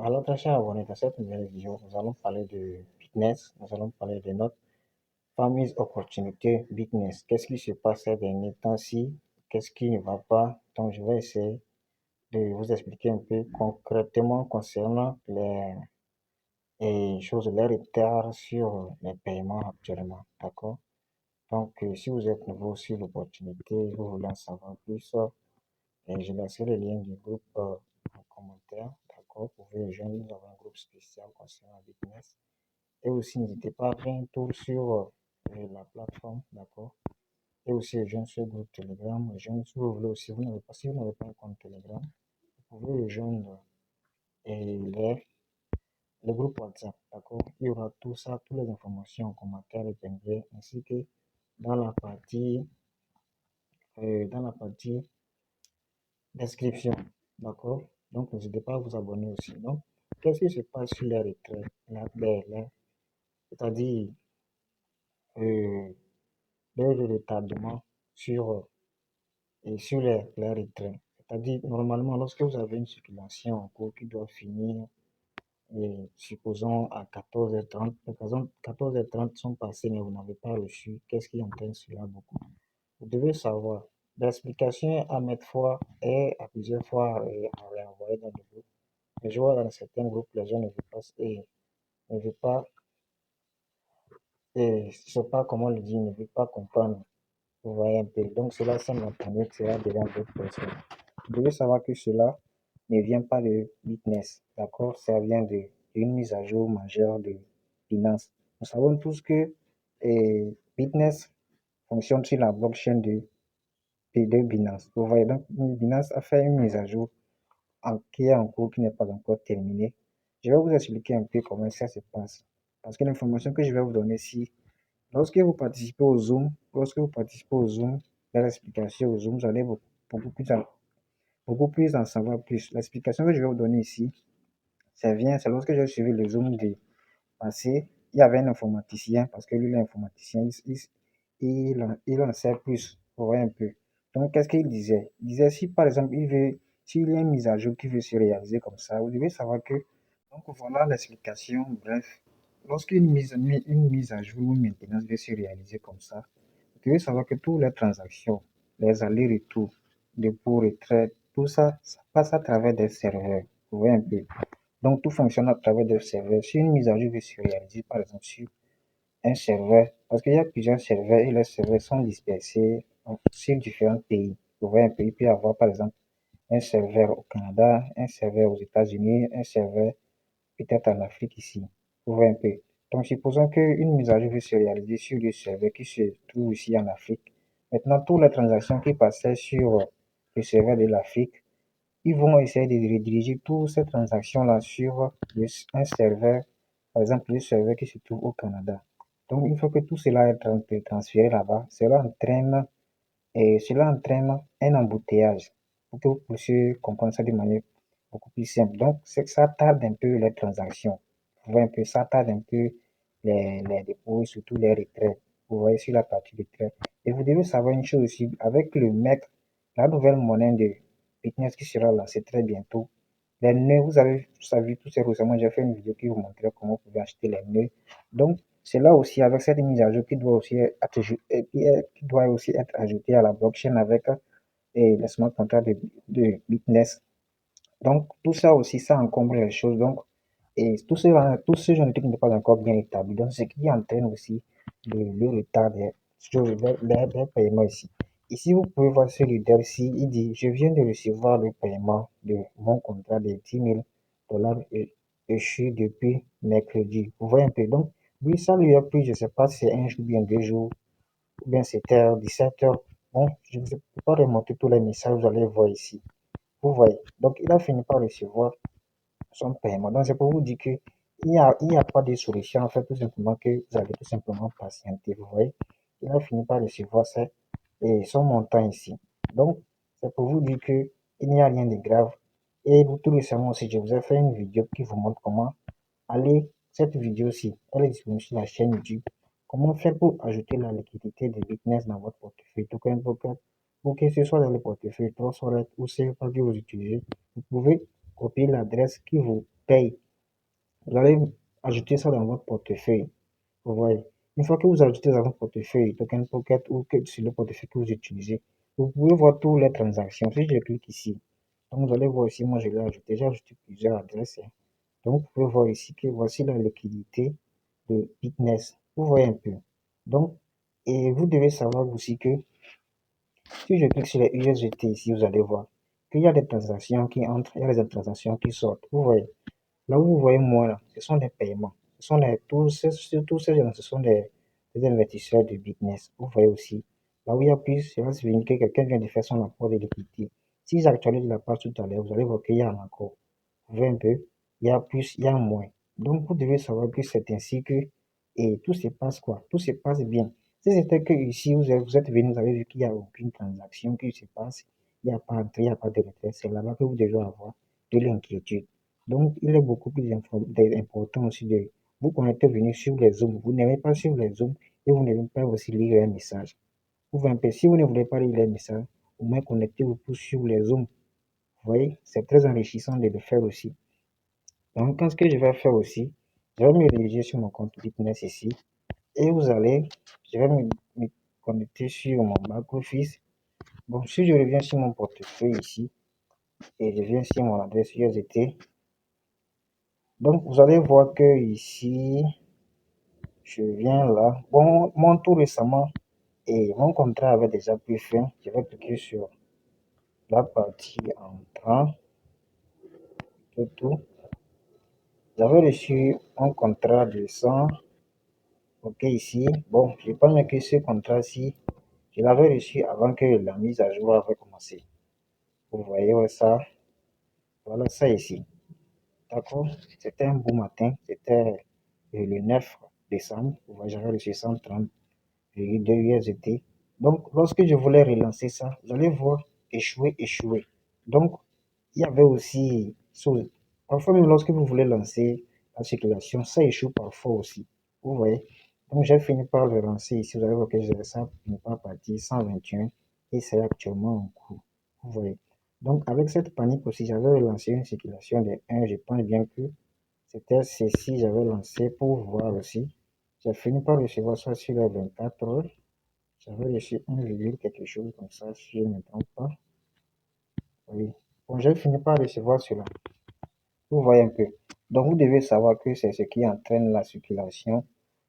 Alors, très cher abonné, dans cette nouvelle vidéo, nous allons parler de business, nous allons parler de notre fameuse opportunité business. Qu'est-ce qui se passe ces derniers temps-ci? Qu'est-ce qui ne va pas? Donc, je vais essayer de vous expliquer un peu concrètement concernant les choses, les retards sur les paiements actuellement. D'accord? Donc, si vous êtes nouveau sur l'opportunité, vous voulez en savoir plus, et je laisserai le lien du groupe en commentaire. D'accord? Vous pouvez rejoindre, nous avons un groupe spécial concernant le business. Et aussi, n'hésitez pas à faire un tour sur la plateforme. D'accord? Et aussi, rejoindre ce groupe Telegram. Rejoindre si vous voulez aussi. Si vous n'avez pas un compte Telegram, vous pouvez rejoindre les groupes WhatsApp. D'accord? Il y aura tout ça, toutes les informations en commentaire épinglées, ainsi que dans la partie, dans la partie description. D'accord? Donc, n'hésitez pas à vous abonner aussi. Donc, qu'est-ce qui se passe sur les retraits? C'est-à-dire euh, le retardement sur les retraits. C'est-à-dire, normalement, lorsque vous avez une circulation en cours qui doit finir, supposons à 14h30, les 14h30 sont passées, mais vous n'avez pas reçu, qu'est-ce qui entraîne cela beaucoup? Vous devez savoir, l'explication à mettre fois et à plusieurs fois à réenvoyer dans le groupe. Mais je vois dans certains groupes, les gens ne veulent pas, je sais pas comment le dire, ne veulent pas comprendre. Vous voyez un peu. Donc cela semble entraîner cela devant d'autres personnes. Vous devez savoir que cela ne vient pas de business, d'accord? Ça vient d'une mise à jour majeure de Binance. Nous savons tous que business fonctionne sur la blockchain de Binance. Vous voyez, donc Binance a fait une mise à jour qui est en cours, qui n'est pas encore terminée. Je vais vous expliquer un peu comment ça se passe. Parce que l'information que je vais vous donner ici, lorsque vous participez au Zoom, dans l'explication au Zoom, vous allez beaucoup plus en savoir plus. L'explication que je vais vous donner ici, c'est lorsque j'ai suivi le Zoom du passé, il y avait un informaticien, parce que lui, l'informaticien, il en sait plus, vous voyez un peu. Donc, qu'est-ce qu'il disait? Il disait, si par exemple, s'il y a une mise à jour qui veut se réaliser comme ça, vous devez savoir que, donc voilà l'explication, bref, lorsqu'une mise à jour ou une maintenance veut se réaliser comme ça, vous devez savoir que toutes les transactions, les allers-retours, dépôts, retraite, tout ça, ça passe à travers des serveurs, vous voyez un peu. Donc, tout fonctionne à travers des serveurs. Si une mise à jour veut se réaliser, par exemple, sur un serveur, parce qu'il y a plusieurs serveurs et les serveurs sont dispersés sur différents pays. Vous voyez un peu, il peut y avoir, par exemple, un serveur au Canada, un serveur aux États-Unis, un serveur peut-être en Afrique ici. Vous voyez un peu. Donc, supposons qu'une mise à jour veut se réaliser sur le serveur qui se trouve ici en Afrique. Maintenant, toutes les transactions qui passaient sur le serveur de l'Afrique, ils vont essayer de rediriger toutes ces transactions-là sur un serveur, par exemple le serveur qui se trouve au Canada. Donc, une fois que tout cela est transféré là-bas, cela entraîne un embouteillage pour que vous puissiez comprendre ça de manière beaucoup plus simple. Donc, c'est que ça tarde un peu les transactions. Vous voyez un peu, ça tarde un peu les dépôts, surtout les retraits. Vous voyez sur la partie retrait. Et vous devez savoir une chose aussi, avec le MEC, la nouvelle monnaie de Bitcoin qui sera lancée très bientôt. Les nœuds, vous avez vu tout ça récemment, j'ai fait une vidéo qui vous montrait comment vous pouvez acheter les nœuds. Donc, c'est là aussi avec cette mise à jour qui doit aussi être ajoutée à la blockchain avec les smart contracts de Bitness. Donc, tout ça aussi, ça encombre les choses. Donc, et tout ce genre de truc n'est pas encore bien établi. Donc, ce qui entraîne aussi le retard des paiements ici. Ici, vous pouvez voir ce leader-ci, il dit, je viens de recevoir le paiement de mon contrat de 10 000 $ échu depuis mercredi. Vous voyez un peu. Donc, oui, ça lui a pris, je ne sais pas si c'est un jour, bien 2 jours, ou bien c'était 17 heures. Bon, je ne peux pas remonter tous les messages, vous allez voir ici. Vous voyez. Donc, il a fini par recevoir son paiement. Donc, c'est pour vous dire que il n'y a pas de solution. En fait, tout simplement que vous allez tout simplement patienter. Vous voyez. Il a fini par recevoir son montant ici. Donc, c'est pour vous dire que il n'y a rien de grave. Et vous, tout récemment aussi, je vous ai fait une vidéo qui vous montre comment aller. Cette vidéo-ci, elle est disponible sur la chaîne YouTube. Comment faire pour ajouter la liquidité de Bitness dans votre portefeuille. Tout comme pour que ce soit dans le portefeuille, soit ou c'est pas que vous utilisez, vous pouvez copier l'adresse qui vous paye. Vous allez ajouter ça dans votre portefeuille. Vous voyez. Une fois que vous ajoutez dans votre portefeuille, Token Pocket ou que sur le portefeuille que vous utilisez, vous pouvez voir toutes les transactions. Si je clique ici, donc vous allez voir ici, moi je l'ai ajouté, j'ai ajouté plusieurs adresses, hein. Donc vous pouvez voir ici que voici la liquidité de Bitness. Vous voyez un peu. Donc, et vous devez savoir aussi que si je clique sur les USDT ici, vous allez voir qu'il y a des transactions qui entrent, il y a des transactions qui sortent. Vous voyez. Là où vous voyez moins, là, ce sont des paiements. Ce sont tous ces gens, ce sont des investisseurs de business. Vous voyez aussi, là où il y a plus, cela signifie que quelqu'un vient de faire son apport de liquidité. Si j'actualise la page tout à l'heure, vous allez voir qu'il y a encore. Vous voyez un peu, il y a plus, il y a moins. Donc, vous devez savoir que c'est ainsi que, et tout se passe quoi? Tout se passe bien. Si c'était que ici, vous êtes venu, vous avez vu qu'il n'y a aucune transaction qui se passe, il n'y a pas d'entrée, il n'y a pas de retrait, c'est là-bas que vous devez avoir de l'inquiétude. Donc, il est beaucoup plus important aussi de vous connecter, venir sur les Zooms. Vous n'aimez pas suivre les Zooms et vous n'aimez pas aussi lire un message. Vous voyez un peu, si vous ne voulez pas lire les messages, au moins connectez-vous pour suivre les Zooms. Vous voyez, c'est très enrichissant de le faire aussi. Donc, ce que je vais faire aussi, je vais me diriger sur mon compte Bitness ici et je vais me connecter sur mon back-office. Bon, si je reviens sur mon portefeuille ici et je viens sur mon adresse USDT, donc vous allez voir que ici, je viens là. Bon, tout récemment, et mon contrat avait déjà pris fin. Je vais cliquer sur la partie entrant, tout. J'avais reçu un contrat de 100. Ok, ici. Bon, je pense que ce contrat-ci, je l'avais reçu avant que la mise à jour avait commencé. Vous voyez ouais, ça. Voilà ça ici. D'accord? C'était un beau matin. C'était le 9 décembre. Vous voyez, j'avais reçu 130,2 USDT. Donc, lorsque je voulais relancer ça, vous allez voir échouer, échouer. Donc, il y avait aussi, parfois même lorsque vous voulez lancer la circulation, ça échoue parfois aussi. Vous voyez? Donc, j'ai fini par le lancer ici. Vous allez voir que j'ai ça n'est pas parti 121 et c'est actuellement en cours. Vous voyez? Donc, avec cette panique aussi, j'avais relancé une circulation de 1. Je pense bien que c'était ceci, j'avais lancé pour voir aussi. J'ai fini par recevoir ça sur les 24 heures. J'avais reçu un virgule quelque chose comme ça, si je ne me trompe pas. Oui. Bon, j'ai fini par recevoir cela. Vous voyez un peu. Donc, vous devez savoir que c'est ce qui entraîne la circulation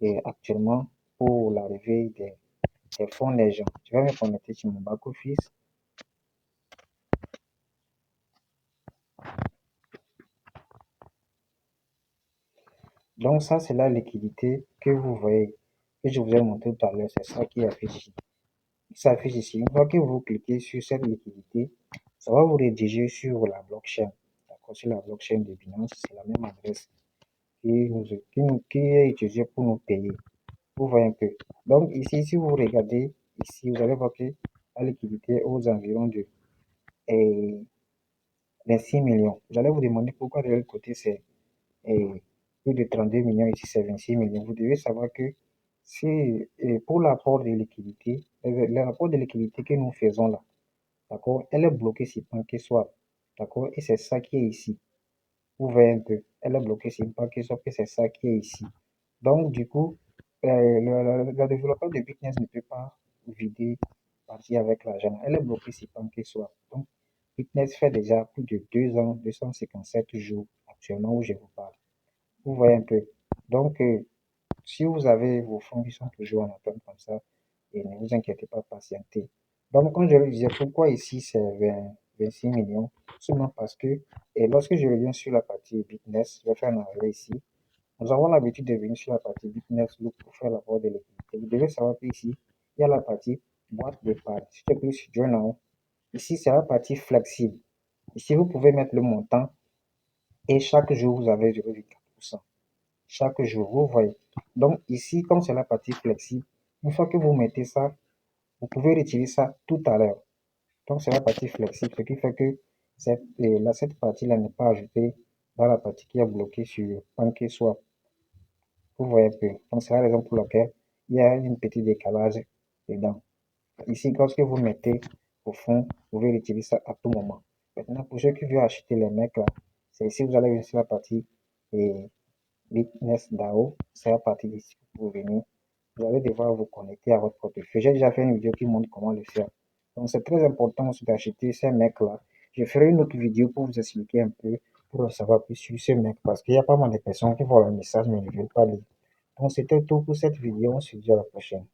et actuellement pour l'arrivée des fonds des gens. Je vais me connecter sur mon back-office. Donc, ça, c'est la liquidité que vous voyez, que je vous ai montré tout à l'heure. C'est ça qui affiche ici. Qui s'affiche ici. Une fois que vous cliquez sur cette liquidité, ça va vous rediriger sur la blockchain. D'accord, sur la blockchain de Binance, c'est la même adresse qui est utilisée pour nous payer. Vous voyez un peu. Donc ici, si vous regardez, ici, vous allez voir que la liquidité est aux environs de 26 millions. Vous allez vous demander pourquoi de l'autre côté c'est plus de 32 millions, ici c'est 26 millions. Vous devez savoir que c'est pour l'apport de liquidité, le rapport de liquidité que nous faisons là, d'accord, elle est bloquée sur PancakeSwap, d'accord, et c'est ça qui est ici. Vous voyez un peu, elle est bloquée sur PancakeSwap et c'est ça qui est ici. Donc, du coup, le développeur de Bitness ne peut pas vider partir avec l'argent. Elle est bloquée sur PancakeSwap. Donc, Bitness fait déjà plus de 2 ans, 257 jours actuellement où je vous parle. Vous voyez un peu. Donc, si vous avez vos fonds qui sont toujours en attente comme ça, et ne vous inquiétez pas, patientez. Donc, quand je le disais, pourquoi ici c'est 26 millions? Seulement parce que, et lorsque je reviens sur la partie Bitness, je vais faire un arrêt ici. Nous avons l'habitude de venir sur la partie Bitness Loop pour faire l'apport de liquidité. Vous devez savoir qu'ici, il y a la partie boîte de paille. Si tu cliques sur Journal, ici, c'est la partie flexible. Ici, vous pouvez mettre le montant et chaque jour, vous avez 0,4%. Chaque jour, vous voyez. Donc, ici, comme c'est la partie flexible, une fois que vous mettez ça, vous pouvez retirer ça tout à l'heure. Donc, c'est la partie flexible, ce qui fait que cette partie-là n'est pas ajoutée dans la partie qui est bloquée sur PancakeSwap. Vous voyez un peu. Donc, c'est la raison pour laquelle il y a un petit décalage dedans. Ici, lorsque vous mettez au fond, vous pouvez retirer ça à tout moment. Maintenant, pour ceux qui veulent acheter les mecs là, c'est ici, vous allez venir sur la partie et Bitness DAO sera partie d'ici pour venir. Vous allez devoir vous connecter à votre portefeuille. J'ai déjà fait une vidéo qui montre comment le faire. Donc, c'est très important aussi d'acheter ces mecs-là. Je ferai une autre vidéo pour vous expliquer un peu, pour en savoir plus sur ces mecs, parce qu'il y a pas mal de personnes qui voient le message mais ne veulent pas lire. Donc, c'était tout pour cette vidéo. On se dit à la prochaine.